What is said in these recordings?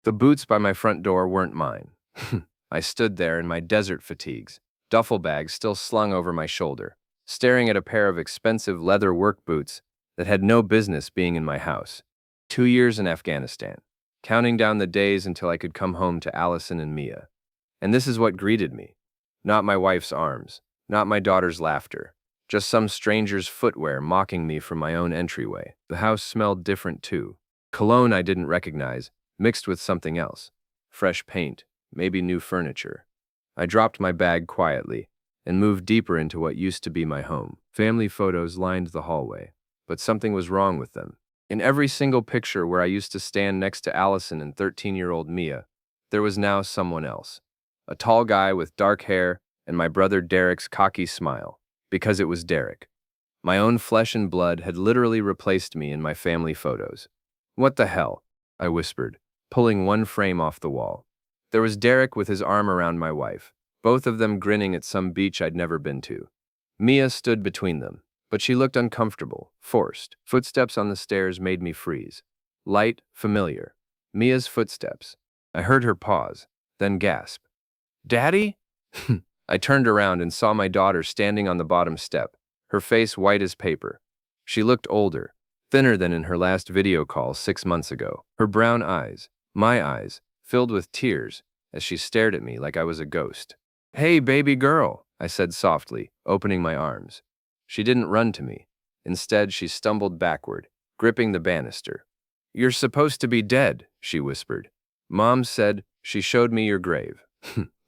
The boots by my front door weren't mine. I stood there in my desert fatigues, duffel bag still slung over my shoulder, staring at a pair of expensive leather work boots that had no business being in my house. 2 years in Afghanistan, counting down the days until I could come home to Allison and Mia. And this is what greeted me. Not my wife's arms, not my daughter's laughter, just some stranger's footwear mocking me from my own entryway. The house smelled different too. Cologne I didn't recognize, mixed with something else. Fresh paint, maybe new furniture. I dropped my bag quietly and moved deeper into what used to be my home. Family photos lined the hallway, but something was wrong with them. In every single picture where I used to stand next to Allison and 13-year-old Mia, there was now someone else. A tall guy with dark hair and my brother Derek's cocky smile, because it was Derek. My own flesh and blood had literally replaced me in my family photos. "What the hell?" I whispered, pulling one frame off the wall. There was Derek with his arm around my wife, both of them grinning at some beach I'd never been to. Mia stood between them, but she looked uncomfortable, forced. Footsteps on the stairs made me freeze. Light, familiar. Mia's footsteps. I heard her pause, then gasp. "Daddy?" I turned around and saw my daughter standing on the bottom step, her face white as paper. She looked older, thinner than in her last video call 6 months ago. Her brown eyes, my eyes, filled with tears as she stared at me like I was a ghost. "Hey, baby girl," I said softly, opening my arms. She didn't run to me. Instead, she stumbled backward, gripping the banister. "You're supposed to be dead," she whispered. "Mom said she showed me your grave."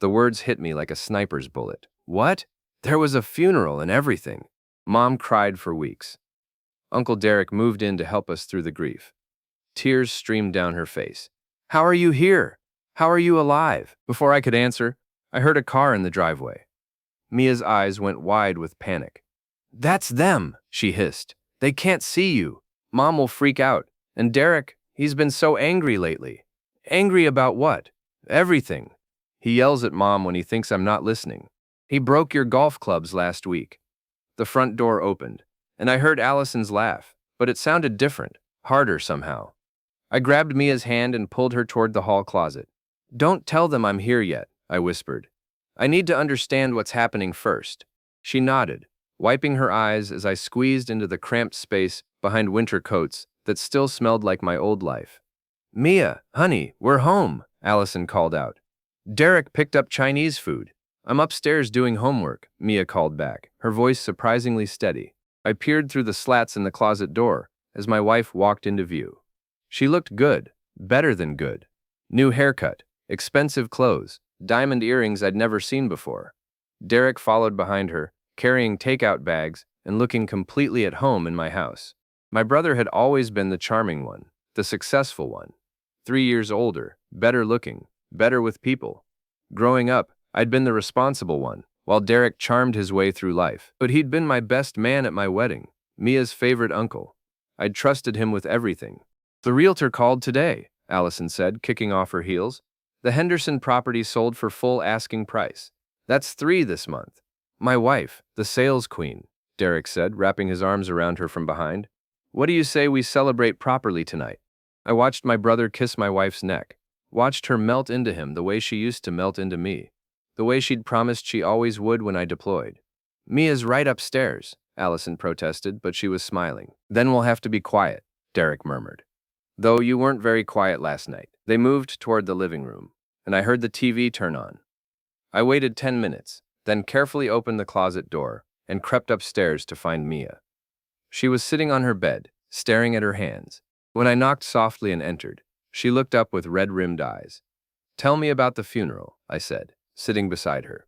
The words hit me like a sniper's bullet. "What?" "There was a funeral and everything." Mom cried for weeks. Uncle Derek moved in to help us through the grief. Tears streamed down her face. "How are you here? How are you alive?" Before I could answer, I heard a car in the driveway. Mia's eyes went wide with panic. "That's them," she hissed. "They can't see you. Mom will freak out. And Derek, he's been so angry lately." "Angry about what?" "Everything. He yells at Mom when he thinks I'm not listening. He broke your golf clubs last week." The front door opened, and I heard Allison's laugh, but it sounded different, harder somehow. I grabbed Mia's hand and pulled her toward the hall closet. "Don't tell them I'm here yet," I whispered. "I need to understand what's happening first." She nodded, wiping her eyes as I squeezed into the cramped space behind winter coats that still smelled like my old life. "Mia, honey, we're home," Allison called out. "Derek picked up Chinese food." "I'm upstairs doing homework," Mia called back, her voice surprisingly steady. I peered through the slats in the closet door as my wife walked into view. She looked good, better than good. New haircut, expensive clothes, diamond earrings I'd never seen before. Derek followed behind her, carrying takeout bags and looking completely at home in my house. My brother had always been the charming one, the successful one. 3 years older, better looking, better with people. Growing up, I'd been the responsible one, while Derek charmed his way through life. But he'd been my best man at my wedding, Mia's favorite uncle. I'd trusted him with everything. "The realtor called today," Allison said, kicking off her heels. "The Henderson property sold for full asking price. That's 3 this month." "My wife, the sales queen," Derek said, wrapping his arms around her from behind. "What do you say we celebrate properly tonight?" I watched my brother kiss my wife's neck, watched her melt into him the way she used to melt into me, the way she'd promised she always would when I deployed. "Mia's right upstairs," Allison protested, but she was smiling. "Then we'll have to be quiet," Derek murmured. "Though you weren't very quiet last night." They moved toward the living room, and I heard the TV turn on. I waited 10 minutes, then carefully opened the closet door and crept upstairs to find Mia. She was sitting on her bed, staring at her hands. When I knocked softly and entered, she looked up with red-rimmed eyes. "Tell me about the funeral," I said, sitting beside her.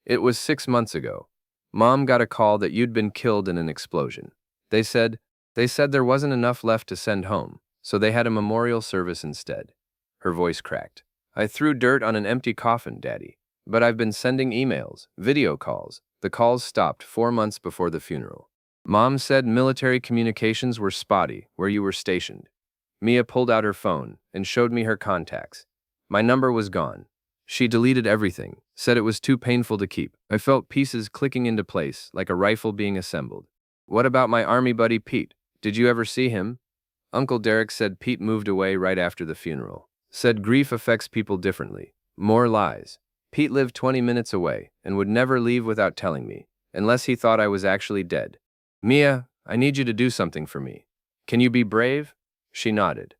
"It was 6 months ago. Mom got a call that you'd been killed in an explosion. They said there wasn't enough left to send home, so they had a memorial service instead." Her voice cracked. "I threw dirt on an empty coffin, Daddy. But I've been sending emails, video calls. The calls stopped 4 months before the funeral. Mom said military communications were spotty where you were stationed." Mia pulled out her phone and showed me her contacts. My number was gone. She deleted everything, said it was too painful to keep. I felt pieces clicking into place, like a rifle being assembled. "What about my army buddy Pete? Did you ever see him?" Uncle Derek said Pete moved away right after the funeral. Said grief affects people differently. More lies. Pete lived 20 minutes away and would never leave without telling me, unless he thought I was actually dead. Mia, I need you to do something for me. Can you be brave? She nodded.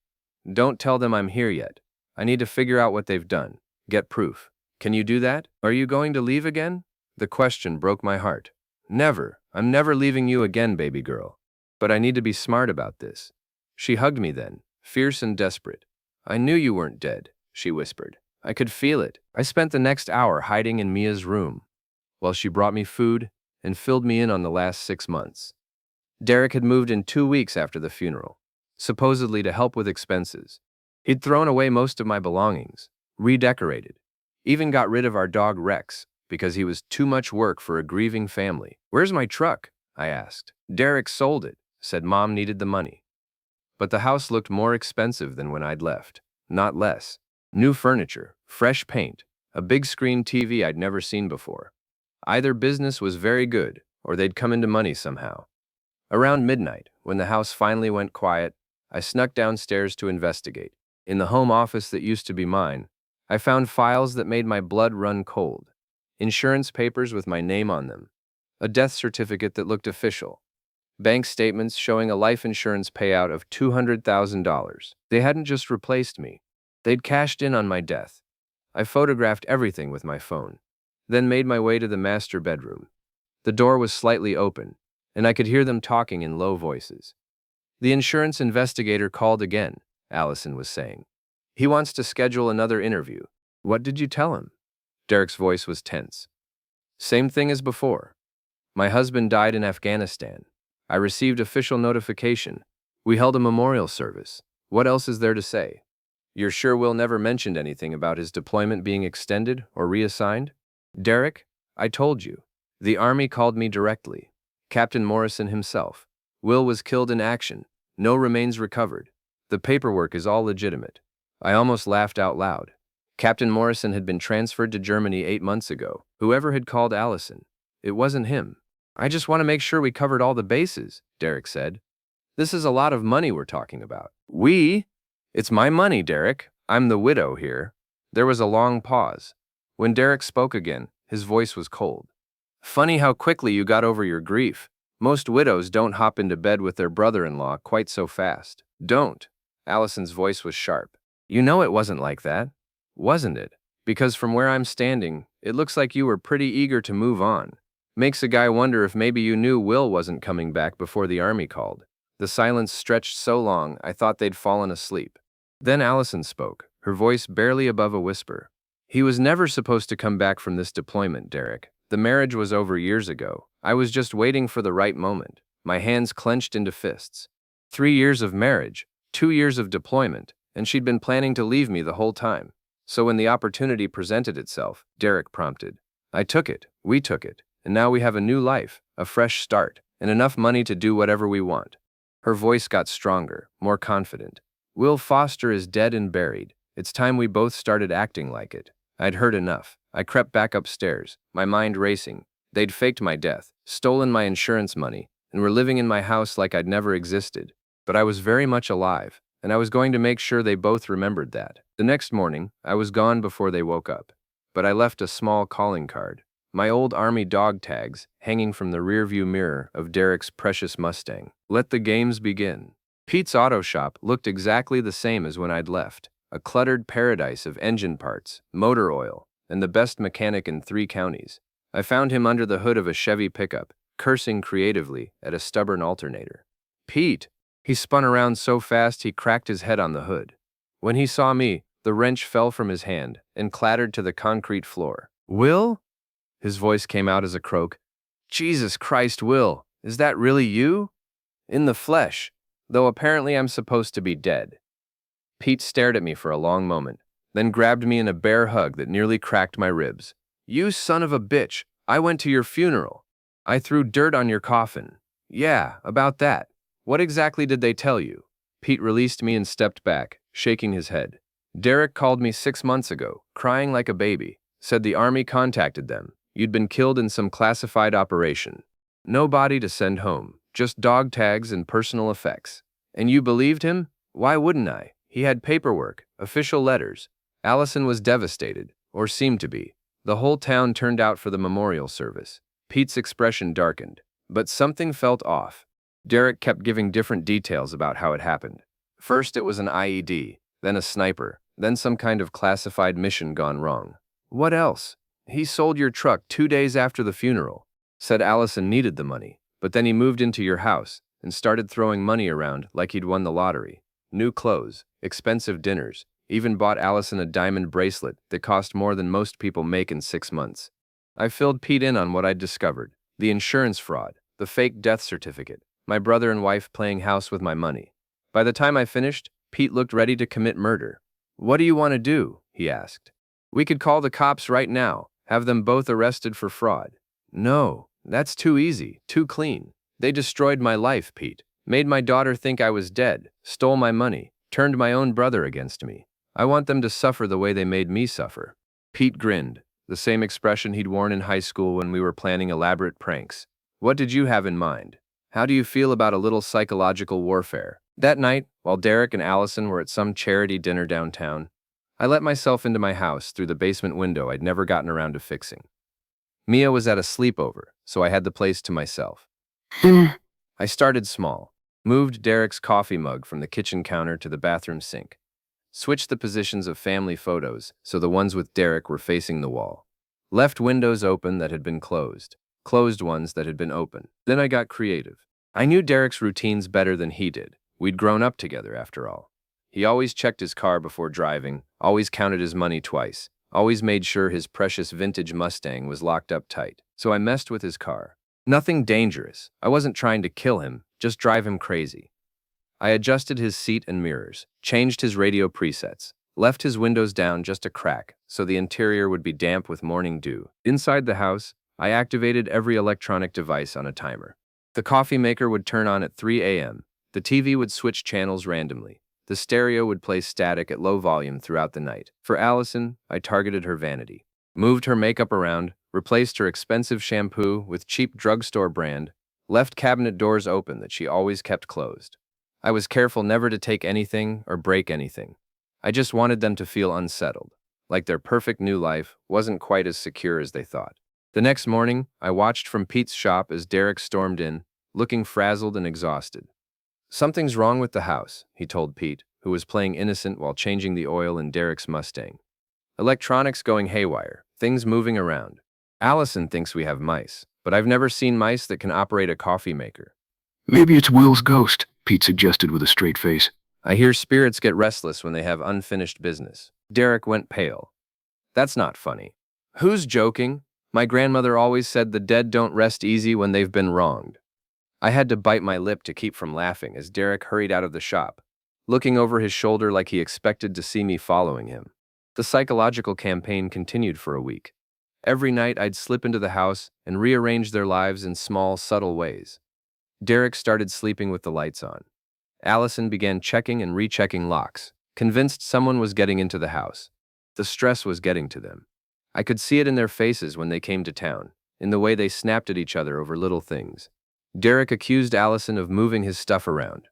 Don't tell them I'm here yet. I need to figure out what they've done. Get proof. Can you do that? Are you going to leave again? The question broke my heart. Never. I'm never leaving you again, baby girl. But I need to be smart about this. She hugged me then, fierce and desperate. I knew you weren't dead, she whispered. I could feel it. I spent the next hour hiding in Mia's room, while she brought me food and filled me in on the last 6 months. Derek had moved in 2 weeks after the funeral, supposedly to help with expenses. He'd thrown away most of my belongings, redecorated, even got rid of our dog Rex because he was too much work for a grieving family. Where's my truck? I asked. Derek sold it, said Mom needed the money. But the house looked more expensive than when I'd left, not less. New furniture, fresh paint, a big screen TV I'd never seen before. Either business was very good, or they'd come into money somehow. Around midnight, when the house finally went quiet, I snuck downstairs to investigate. In the home office that used to be mine, I found files that made my blood run cold. Insurance papers with my name on them. A death certificate that looked official. Bank statements showing a life insurance payout of $200,000. They hadn't just replaced me. They'd cashed in on my death. I photographed everything with my phone, then made my way to the master bedroom. The door was slightly open, and I could hear them talking in low voices. The insurance investigator called again, Allison was saying. He wants to schedule another interview. What did you tell him? Derek's voice was tense. Same thing as before. My husband died in Afghanistan. I received official notification. We held a memorial service. What else is there to say? You're sure Will never mentioned anything about his deployment being extended or reassigned? Derek, I told you. The Army called me directly. Captain Morrison himself. Will was killed in action. No remains recovered. The paperwork is all legitimate. I almost laughed out loud. Captain Morrison had been transferred to Germany 8 months ago. Whoever had called Allison, it wasn't him. I just want to make sure we covered all the bases, Derek said. This is a lot of money we're talking about. We? It's my money, Derek. I'm the widow here. There was a long pause. When Derek spoke again, his voice was cold. Funny how quickly you got over your grief. Most widows don't hop into bed with their brother-in-law quite so fast. Don't. Allison's voice was sharp. You know it wasn't like that, wasn't it? Because from where I'm standing, it looks like you were pretty eager to move on. Makes a guy wonder if maybe you knew Will wasn't coming back before the Army called. The silence stretched so long, I thought they'd fallen asleep. Then Allison spoke, her voice barely above a whisper. He was never supposed to come back from this deployment, Derek. The marriage was over years ago. I was just waiting for the right moment. My hands clenched into fists. 3 years of marriage, 2 years of deployment, and she'd been planning to leave me the whole time. So when the opportunity presented itself, Derek prompted. I took it, we took it, and now we have a new life, a fresh start, and enough money to do whatever we want. Her voice got stronger, more confident. Will Foster is dead and buried. It's time we both started acting like it. I'd heard enough. I crept back upstairs, my mind racing. They'd faked my death, stolen my insurance money, and were living in my house like I'd never existed. But I was very much alive, and I was going to make sure they both remembered that. The next morning, I was gone before they woke up. But I left a small calling card. My old Army dog tags hanging from the rearview mirror of Derek's precious Mustang. Let the games begin. Pete's auto shop looked exactly the same as when I'd left. A cluttered paradise of engine parts, motor oil, and the best mechanic in 3 counties. I found him under the hood of a Chevy pickup, cursing creatively at a stubborn alternator. Pete! He spun around so fast he cracked his head on the hood. When he saw me, the wrench fell from his hand and clattered to the concrete floor. Will? His voice came out as a croak. Jesus Christ, Will, is that really you? In the flesh, though apparently I'm supposed to be dead. Pete stared at me for a long moment, then grabbed me in a bear hug that nearly cracked my ribs. You son of a bitch, I went to your funeral. I threw dirt on your coffin. Yeah, about that. What exactly did they tell you? Pete released me and stepped back, shaking his head. Derek called me 6 months ago, crying like a baby. Said the Army contacted them. You'd been killed in some classified operation. No body to send home, just dog tags and personal effects. And you believed him? Why wouldn't I? He had paperwork, official letters. Allison was devastated, or seemed to be. The whole town turned out for the memorial service. Pete's expression darkened, but something felt off. Derek kept giving different details about how it happened. First it was an IED, then a sniper, then some kind of classified mission gone wrong. What else? He sold your truck 2 days after the funeral. Said Allison needed the money, but then he moved into your house and started throwing money around like he'd won the lottery. New clothes, expensive dinners, even bought Allison a diamond bracelet that cost more than most people make in 6 months. I filled Pete in on what I'd discovered. The insurance fraud, the fake death certificate, my brother and wife playing house with my money. By the time I finished, Pete looked ready to commit murder. "What do you want to do?" he asked. "We could call the cops right now, have them both arrested for fraud." "No, that's too easy, too clean. They destroyed my life, Pete. Made my daughter think I was dead, stole my money, turned my own brother against me. I want them to suffer the way they made me suffer." Pete grinned, the same expression he'd worn in high school when we were planning elaborate pranks. "What did you have in mind? How do you feel about a little psychological warfare?" That night, while Derek and Allison were at some charity dinner downtown, I let myself into my house through the basement window I'd never gotten around to fixing. Mia was at a sleepover, so I had the place to myself. I started small, moved Derek's coffee mug from the kitchen counter to the bathroom sink, switched the positions of family photos so the ones with Derek were facing the wall, left windows open that had been closed ones that had been open. Then I got creative. I knew Derek's routines better than he did. We'd grown up together, after all. He always checked his car before driving, always counted his money twice, always made sure his precious vintage Mustang was locked up tight. So I messed with his car. Nothing dangerous. I wasn't trying to kill him, just drive him crazy. I adjusted his seat and mirrors, changed his radio presets, left his windows down just a crack so the interior would be damp with morning dew. Inside the house, I activated every electronic device on a timer. The coffee maker would turn on at 3 a.m. The TV would switch channels randomly. The stereo would play static at low volume throughout the night. For Allison, I targeted her vanity. Moved her makeup around, replaced her expensive shampoo with cheap drugstore brand, left cabinet doors open that she always kept closed. I was careful never to take anything or break anything. I just wanted them to feel unsettled, like their perfect new life wasn't quite as secure as they thought. The next morning, I watched from Pete's shop as Derek stormed in, looking frazzled and exhausted. "Something's wrong with the house," he told Pete, who was playing innocent while changing the oil in Derek's Mustang. "Electronics going haywire, things moving around. Allison thinks we have mice, but I've never seen mice that can operate a coffee maker." "Maybe it's Will's ghost," Pete suggested with a straight face. "I hear spirits get restless when they have unfinished business." Derek went pale. "That's not funny." "Who's joking? My grandmother always said the dead don't rest easy when they've been wronged." I had to bite my lip to keep from laughing as Derek hurried out of the shop, looking over his shoulder like he expected to see me following him. The psychological campaign continued for a week. Every night I'd slip into the house and rearrange their lives in small, subtle ways. Derek started sleeping with the lights on. Allison began checking and rechecking locks, convinced someone was getting into the house. The stress was getting to them. I could see it in their faces when they came to town, in the way they snapped at each other over little things. Derek accused Allison of moving his stuff around.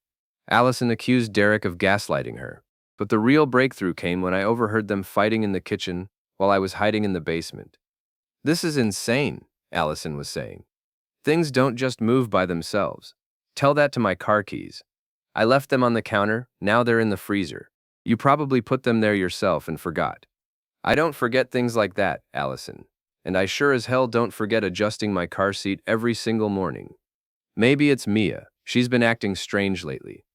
Allison accused Derek of gaslighting her. But the real breakthrough came when I overheard them fighting in the kitchen while I was hiding in the basement. "This is insane," Allison was saying. "Things don't just move by themselves. Tell that to my car keys. I left them on the counter, now they're in the freezer. You probably put them there yourself and forgot." "I don't forget things like that, Allison. And I sure as hell don't forget adjusting my car seat every single morning. Maybe it's Mia. She's been acting strange lately."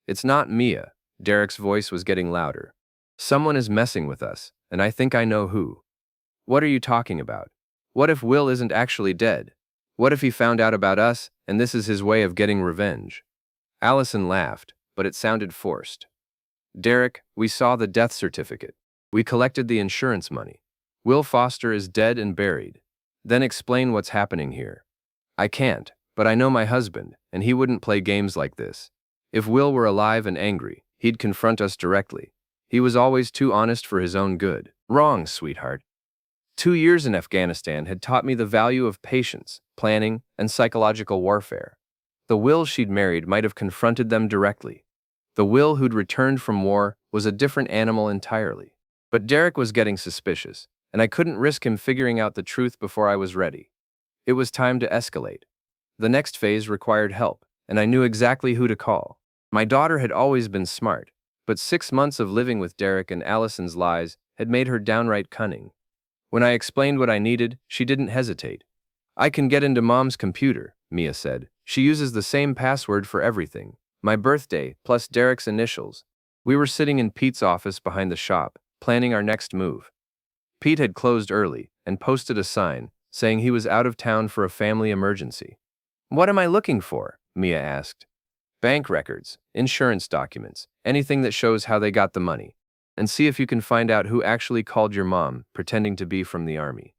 "It's not Mia." Derek's voice was getting louder. "Someone is messing with us, and I think I know who." "What are you talking about? What if Will isn't actually dead? What if he found out about us, and this is his way of getting revenge?" Allison laughed, but it sounded forced. "Derek, we saw the death certificate. We collected the insurance money. Will Foster is dead and buried. Then explain what's happening here." "I can't, but I know my husband, and he wouldn't play games like this. If Will were alive and angry, he'd confront us directly. He was always too honest for his own good." "Wrong, sweetheart. 2 years in Afghanistan had taught me the value of patience, planning, and psychological warfare. The Will she'd married might have confronted them directly. The Will who'd returned from war was a different animal entirely. But Derek was getting suspicious, and I couldn't risk him figuring out the truth before I was ready. It was time to escalate. The next phase required help, and I knew exactly who to call. My daughter had always been smart, but 6 months of living with Derek and Allison's lies had made her downright cunning. When I explained what I needed, she didn't hesitate. "I can get into Mom's computer," Mia said. "She uses the same password for everything. My birthday, plus Derek's initials." We were sitting in Pete's office behind the shop, planning our next move. Pete had closed early and posted a sign saying he was out of town for a family emergency. "What am I looking for?" Mia asked. "Bank records, insurance documents, anything that shows how they got the money. And see if you can find out who actually called your mom, pretending to be from the army."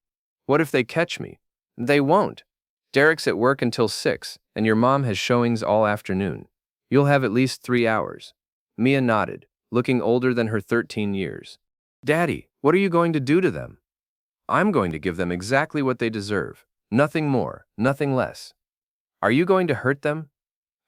"What if they catch me?" "They won't. Derek's at work until 6, and your mom has showings all afternoon. You'll have at least 3 hours. Mia nodded, looking older than her 13 years. "Daddy, what are you going to do to them?" "I'm going to give them exactly what they deserve. Nothing more, nothing less." "Are you going to hurt them?"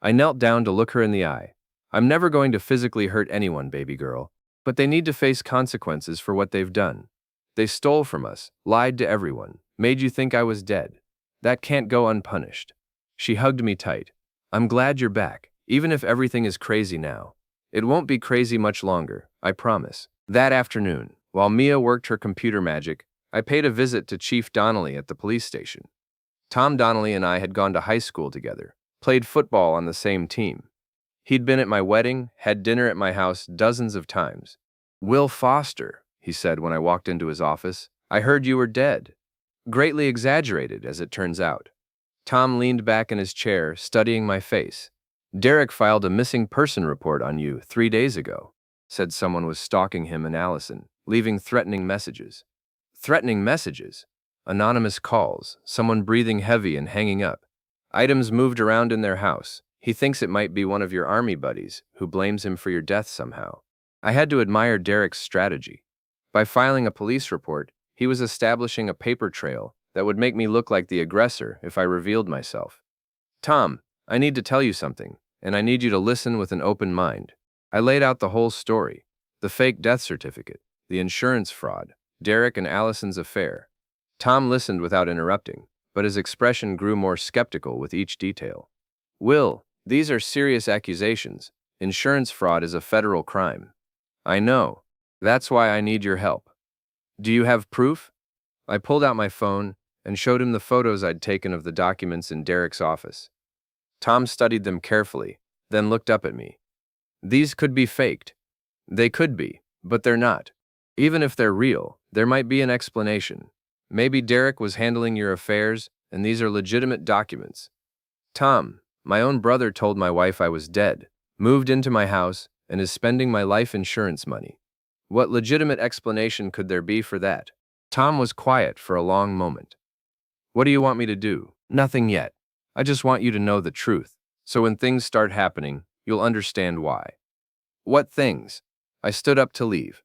I knelt down to look her in the eye. "I'm never going to physically hurt anyone, baby girl. But they need to face consequences for what they've done. They stole from us, lied to everyone, made you think I was dead. That can't go unpunished." She hugged me tight. "I'm glad you're back, even if everything is crazy now. It won't be crazy much longer, I promise." That afternoon, while Mia worked her computer magic, I paid a visit to Chief Donnelly at the police station. Tom Donnelly and I had gone to high school together, played football on the same team. He'd been at my wedding, had dinner at my house dozens of times. "Will Foster," he said when I walked into his office, "I heard you were dead." Greatly exaggerated, as it turns out. Tom leaned back in his chair, studying my face. "Derek filed a missing person report on you 3 days ago. Said someone was stalking him and Allison, leaving threatening messages." Threatening messages? Anonymous calls, someone breathing heavy and hanging up. Items moved around in their house. He thinks it might be one of your army buddies, who blames him for your death somehow. I had to admire Derek's strategy. By filing a police report, he was establishing a paper trail that would make me look like the aggressor if I revealed myself. "Tom, I need to tell you something, and I need you to listen with an open mind." I laid out the whole story: the fake death certificate, the insurance fraud, Derek and Allison's affair. Tom listened without interrupting, but his expression grew more skeptical with each detail. "Will, these are serious accusations. Insurance fraud is a federal crime." "I know. That's why I need your help." "Do you have proof?" I pulled out my phone and showed him the photos I'd taken of the documents in Derek's office. Tom studied them carefully, then looked up at me. "These could be faked." "They could be, but they're not. Even if they're real, there might be an explanation. Maybe Derek was handling your affairs, and these are legitimate documents." "Tom, my own brother told my wife I was dead, moved into my house, and is spending my life insurance money. What legitimate explanation could there be for that?" Tom was quiet for a long moment. "What do you want me to do?" "Nothing yet. I just want you to know the truth, so when things start happening, you'll understand why." "What things?" I stood up to leave.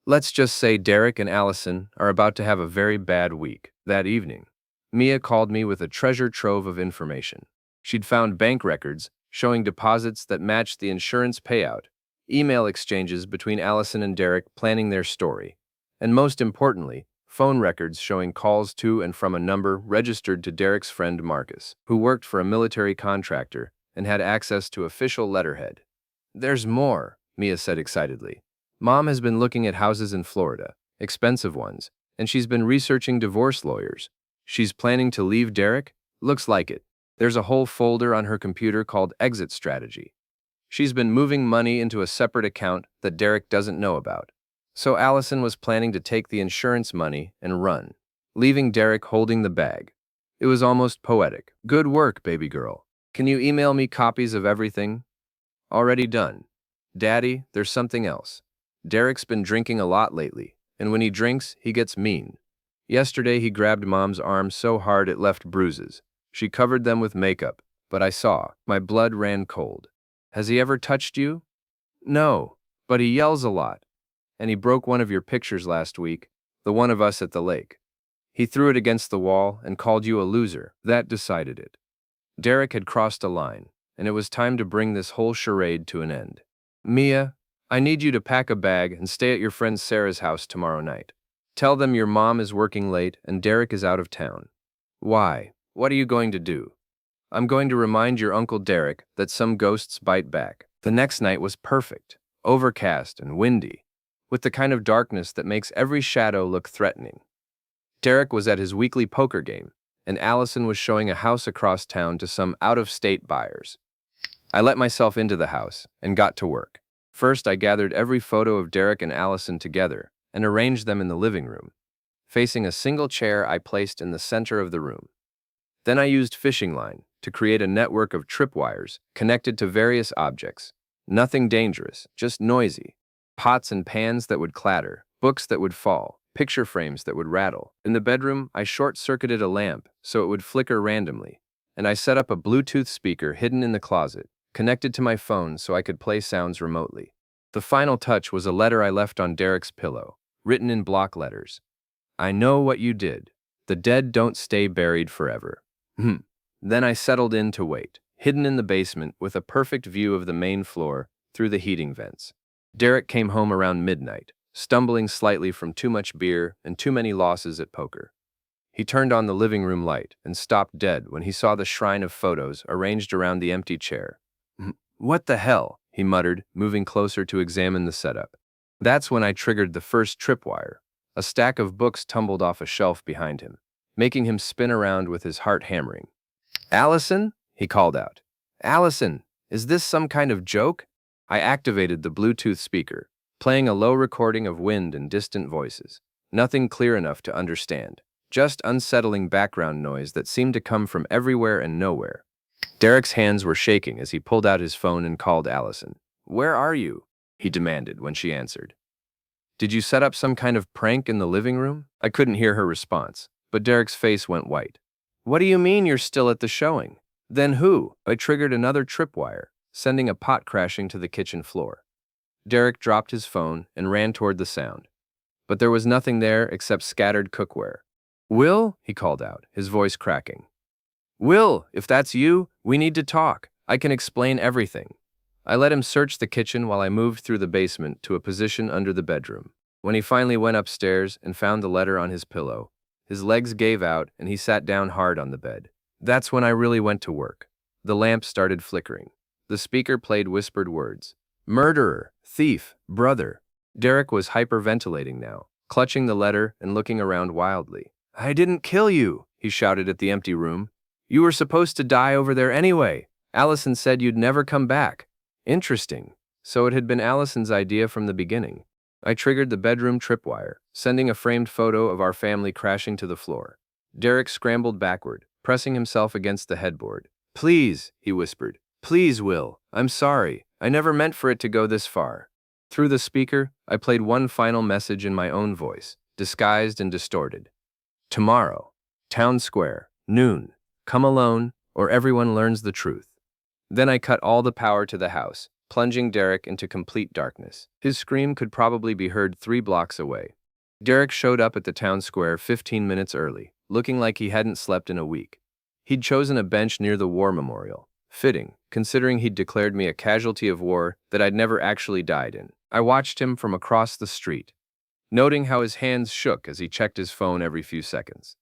"Let's just say Derek and Allison are about to have a very bad week." That evening, Mia called me with a treasure trove of information. She'd found bank records showing deposits that matched the insurance payout, email exchanges between Allison and Derek planning their story, and most importantly, phone records showing calls to and from a number registered to Derek's friend Marcus, who worked for a military contractor and had access to official letterhead. "There's more," Mia said excitedly. "Mom has been looking at houses in Florida, expensive ones, and she's been researching divorce lawyers. She's planning to leave Derek? Looks like it. There's a whole folder on her computer called Exit Strategy. She's been moving money into a separate account that Derek doesn't know about. So Allison was planning to take the insurance money and run, leaving Derek holding the bag. It was almost poetic. Good work, baby girl. Can you email me copies of everything?" "Already done." "Daddy, there's something else. Derek's been drinking a lot lately, and when he drinks, he gets mean. Yesterday he grabbed Mom's arm so hard it left bruises. She covered them with makeup, but I saw. My blood ran cold. Has he ever touched you?" "No, but he yells a lot. And he broke one of your pictures last week, the one of us at the lake. He threw it against the wall and called you a loser." That decided it. Derek had crossed a line, and it was time to bring this whole charade to an end. "Mia, I need you to pack a bag and stay at your friend Sarah's house tomorrow night. Tell them your mom is working late and Derek is out of town. Why? What are you going to do? I'm going to remind your Uncle Derek that some ghosts bite back. The next night was perfect, overcast and windy, with the kind of darkness that makes every shadow look threatening. Derek was at his weekly poker game, and Allison was showing a house across town to some out-of-state buyers. I let myself into the house and got to work. First, I gathered every photo of Derek and Allison together and arranged them in the living room. Facing a single chair I placed in the center of the room. Then I used fishing line to create a network of tripwires connected to various objects. Nothing dangerous, just noisy. Pots and pans that would clatter, books that would fall, picture frames that would rattle. In the bedroom, I short-circuited a lamp so it would flicker randomly, and I set up a Bluetooth speaker hidden in the closet, connected to my phone so I could play sounds remotely. The final touch was a letter I left on Derek's pillow, written in block letters. I know what you did. The dead don't stay buried forever. Then I settled in to wait, hidden in the basement with a perfect view of the main floor through the heating vents. Derek came home around midnight, stumbling slightly from too much beer and too many losses at poker. He turned on the living room light and stopped dead when he saw the shrine of photos arranged around the empty chair. What the hell? He muttered, moving closer to examine the setup. That's when I triggered the first tripwire. A stack of books tumbled off a shelf behind him, making him spin around with his heart hammering. Allison? He called out. Allison, is this some kind of joke? I activated the Bluetooth speaker, playing a low recording of wind and distant voices. Nothing clear enough to understand, just unsettling background noise that seemed to come from everywhere and nowhere. Derek's hands were shaking as he pulled out his phone and called Allison. Where are you? He demanded when she answered. Did you set up some kind of prank in the living room? I couldn't hear her response, but Derek's face went white. What do you mean you're still at the showing? Then who? I triggered another tripwire, sending a pot crashing to the kitchen floor. Derek dropped his phone and ran toward the sound. But there was nothing there except scattered cookware. Will? He called out, his voice cracking. Will, if that's you, we need to talk. I can explain everything. I let him search the kitchen while I moved through the basement to a position under the bedroom. When he finally went upstairs and found the letter on his pillow, his legs gave out and he sat down hard on the bed. That's when I really went to work. The lamp started flickering. The speaker played whispered words. Murderer, thief, brother. Derek was hyperventilating now, clutching the letter and looking around wildly. I didn't kill you, he shouted at the empty room. You were supposed to die over there anyway. Allison said you'd never come back. Interesting. So it had been Allison's idea from the beginning. I triggered the bedroom tripwire, sending a framed photo of our family crashing to the floor. Derek scrambled backward, pressing himself against the headboard. Please, he whispered. Please, Will. I'm sorry. I never meant for it to go this far. Through the speaker, I played one final message in my own voice, disguised and distorted. Tomorrow, Town Square, noon. Come alone, or everyone learns the truth. Then I cut all the power to the house, plunging Derek into complete darkness. His scream could probably be heard 3 blocks away. Derek showed up at the town square 15 minutes early, looking like he hadn't slept in a week. He'd chosen a bench near the war memorial. Fitting, considering he'd declared me a casualty of war that I'd never actually died in. I watched him from across the street, noting how his hands shook as he checked his phone every few seconds.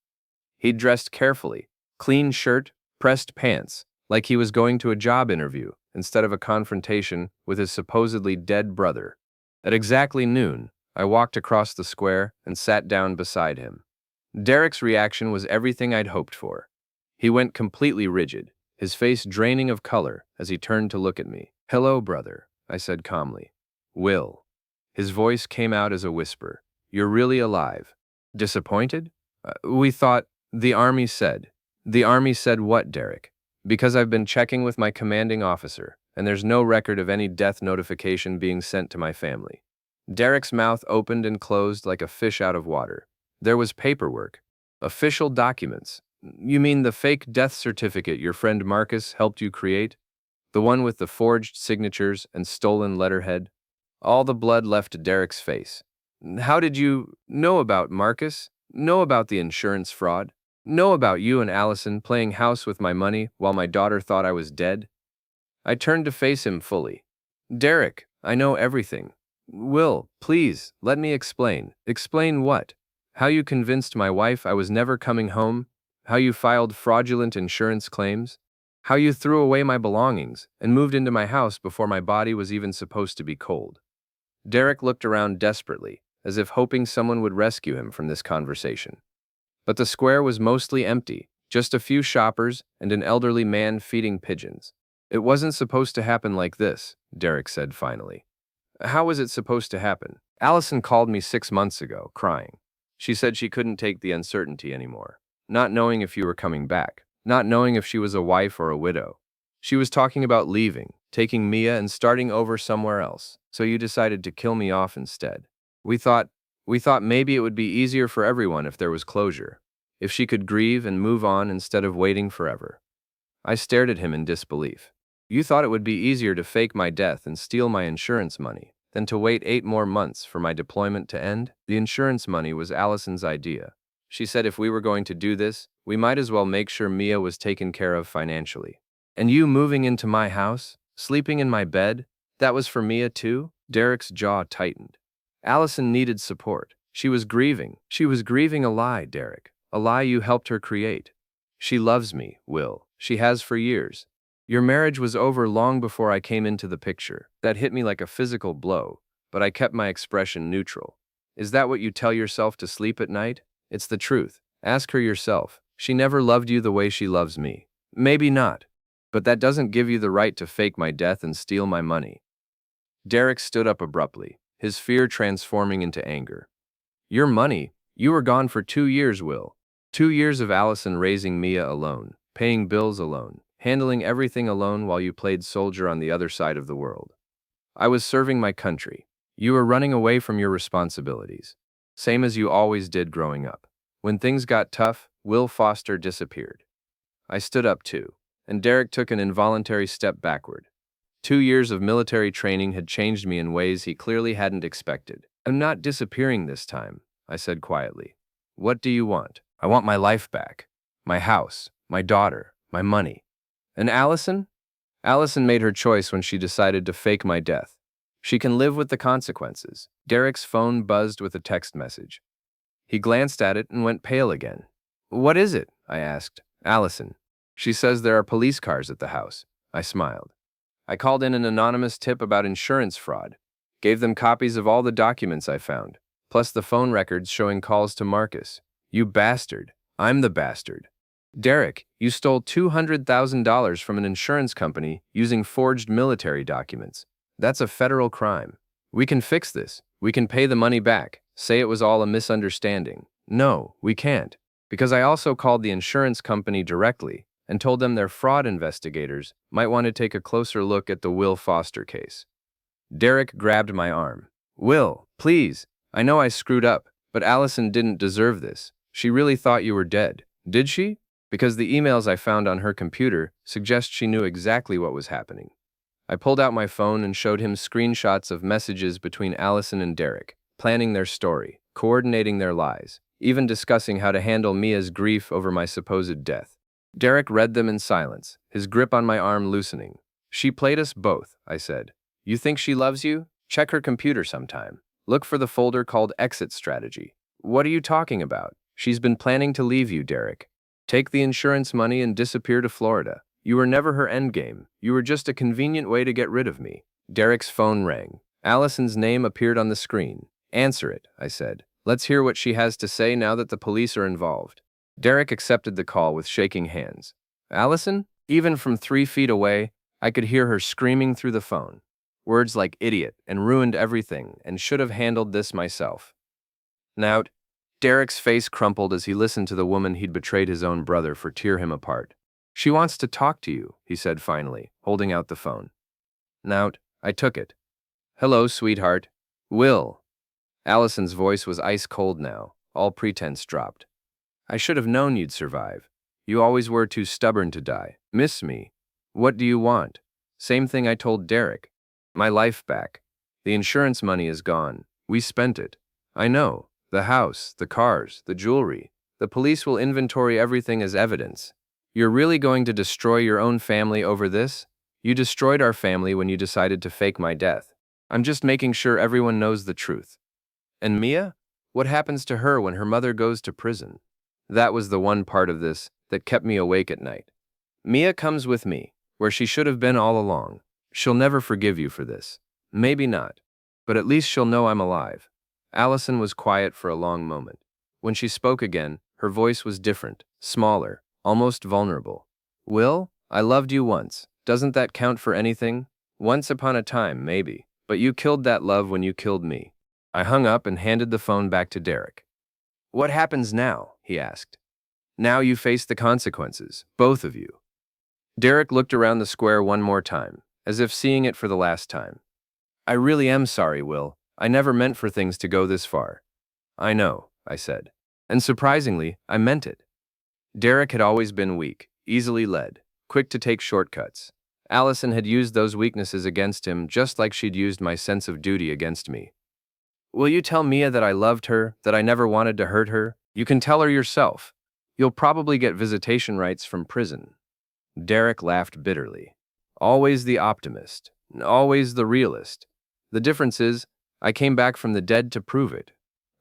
He'd dressed carefully, clean shirt, pressed pants, like he was going to a job interview instead of a confrontation with his supposedly dead brother. At exactly noon, I walked across the square and sat down beside him. Derek's reaction was everything I'd hoped for. He went completely rigid, his face draining of color as he turned to look at me. Hello, brother, I said calmly. Will. His voice came out as a whisper. You're really alive. Disappointed? We thought, the army said. The army said what, Derek? Because I've been checking with my commanding officer, and there's no record of any death notification being sent to my family. Derek's mouth opened and closed like a fish out of water. There was paperwork. Official documents. You mean the fake death certificate your friend Marcus helped you create? The one with the forged signatures and stolen letterhead? All the blood left Derek's face. How did you know about Marcus? Know about the insurance fraud? Know about you and Allison playing house with my money while my daughter thought I was dead? I turned to face him fully. Derek, I know everything. Will, please, let me explain. Explain what? How you convinced my wife I was never coming home? How you filed fraudulent insurance claims? How you threw away my belongings and moved into my house before my body was even supposed to be cold? Derek looked around desperately, as if hoping someone would rescue him from this conversation. But the square was mostly empty, just a few shoppers and an elderly man feeding pigeons. It wasn't supposed to happen like this, Derek said finally. How was it supposed to happen? Allison called me 6 months ago, crying. She said she couldn't take the uncertainty anymore, not knowing if you were coming back, not knowing if she was a wife or a widow. She was talking about leaving, taking Mia and starting over somewhere else, so you decided to kill me off instead. We thought, we thought maybe it would be easier for everyone if there was closure, if she could grieve and move on instead of waiting forever. I stared at him in disbelief. You thought it would be easier to fake my death and steal my insurance money than to wait 8 more months for my deployment to end? The insurance money was Allison's idea. She said if we were going to do this, we might as well make sure Mia was taken care of financially. And you moving into my house, sleeping in my bed, that was for Mia too? Derek's jaw tightened. Allison needed support. She was grieving. She was grieving a lie, Derek. A lie you helped her create. She loves me, Will. She has for years. Your marriage was over long before I came into the picture. That hit me like a physical blow, but I kept my expression neutral. Is that what you tell yourself to sleep at night? It's the truth. Ask her yourself. She never loved you the way she loves me. Maybe not. But that doesn't give you the right to fake my death and steal my money. Derek stood up abruptly, his fear transforming into anger. Your money? You were gone for 2 years, Will. 2 years of Allison raising Mia alone, paying bills alone, handling everything alone while you played soldier on the other side of the world. I was serving my country. You were running away from your responsibilities. Same as you always did growing up. When things got tough, Will Foster disappeared. I stood up too, and Derek took an involuntary step backward. 2 years of military training had changed me in ways he clearly hadn't expected. I'm not disappearing this time, I said quietly. What do you want? I want my life back. My house, my daughter, my money. And Allison? Allison made her choice when she decided to fake my death. She can live with the consequences. Derek's phone buzzed with a text message. He glanced at it and went pale again. What is it? I asked. Allison. She says there are police cars at the house. I smiled. I called in an anonymous tip about insurance fraud. Gave them copies of all the documents I found, plus the phone records showing calls to Marcus. You bastard. I'm the bastard. Derek, you stole $200,000 from an insurance company using forged military documents. That's a federal crime. We can fix this. We can pay the money back. Say it was all a misunderstanding. No, we can't. Because I also called the insurance company directly and told them their fraud investigators might want to take a closer look at the Will Foster case. Derek grabbed my arm. Will, please. I know I screwed up, but Allison didn't deserve this. She really thought you were dead. Did she? Because the emails I found on her computer suggest she knew exactly what was happening. I pulled out my phone and showed him screenshots of messages between Allison and Derek, planning their story, coordinating their lies, even discussing how to handle Mia's grief over my supposed death. Derek read them in silence, his grip on my arm loosening. She played us both, I said. You think she loves you? Check her computer sometime. Look for the folder called Exit Strategy. What are you talking about? She's been planning to leave you, Derek. Take the insurance money and disappear to Florida. You were never her endgame. You were just a convenient way to get rid of me. Derek's phone rang. Allison's name appeared on the screen. Answer it, I said. Let's hear what she has to say now that the police are involved. Derek accepted the call with shaking hands. Allison? Even from 3 feet away, I could hear her screaming through the phone. Words like idiot and ruined everything and should have handled this myself. Now, Derek's face crumpled as he listened to the woman he'd betrayed his own brother for tear him apart. She wants to talk to you, he said finally, holding out the phone. Nout, I took it. Hello, sweetheart. Will. Allison's voice was ice cold now, all pretense dropped. I should have known you'd survive. You always were too stubborn to die. Miss me. What do you want? Same thing I told Derek. My life back. The insurance money is gone. We spent it. I know. The house, the cars, the jewelry. The police will inventory everything as evidence. You're really going to destroy your own family over this? You destroyed our family when you decided to fake my death. I'm just making sure everyone knows the truth. And Mia? What happens to her when her mother goes to prison? That was the one part of this that kept me awake at night. Mia comes with me, where she should have been all along. She'll never forgive you for this. Maybe not. But at least she'll know I'm alive. Allison was quiet for a long moment. When she spoke again, her voice was different, smaller, almost vulnerable. Will, I loved you once. Doesn't that count for anything? Once upon a time, maybe. But you killed that love when you killed me. I hung up and handed the phone back to Derek. What happens now? He asked. Now you face the consequences, both of you. Derek looked around the square one more time, as if seeing it for the last time. I really am sorry, Will. I never meant for things to go this far. I know, I said. And surprisingly, I meant it. Derek had always been weak, easily led, quick to take shortcuts. Allison had used those weaknesses against him just like she'd used my sense of duty against me. Will you tell Mia that I loved her, that I never wanted to hurt her? You can tell her yourself. You'll probably get visitation rights from prison. Derek laughed bitterly. Always the optimist, always the realist. The difference is, I came back from the dead to prove it.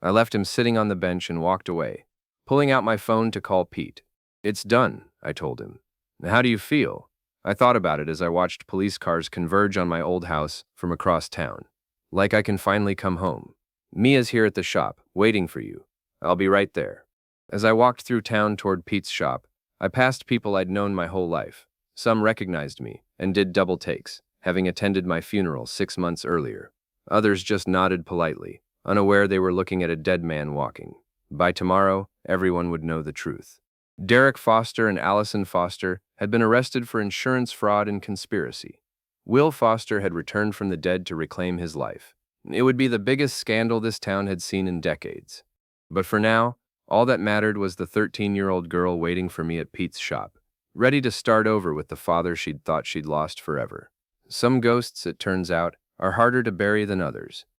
I left him sitting on the bench and walked away, pulling out my phone to call Pete. It's done, I told him. How do you feel? I thought about it as I watched police cars converge on my old house from across town. Like I can finally come home. Mia's here at the shop, waiting for you. I'll be right there. As I walked through town toward Pete's shop, I passed people I'd known my whole life. Some recognized me and did double takes, having attended my funeral 6 months earlier. Others just nodded politely, unaware they were looking at a dead man walking. By tomorrow, everyone would know the truth. Derek Foster and Allison Foster had been arrested for insurance fraud and conspiracy. Will Foster had returned from the dead to reclaim his life. It would be the biggest scandal this town had seen in decades. But for now, all that mattered was the 13-year-old girl waiting for me at Pete's shop, ready to start over with the father she'd thought she'd lost forever. Some ghosts, it turns out, are harder to bury than others.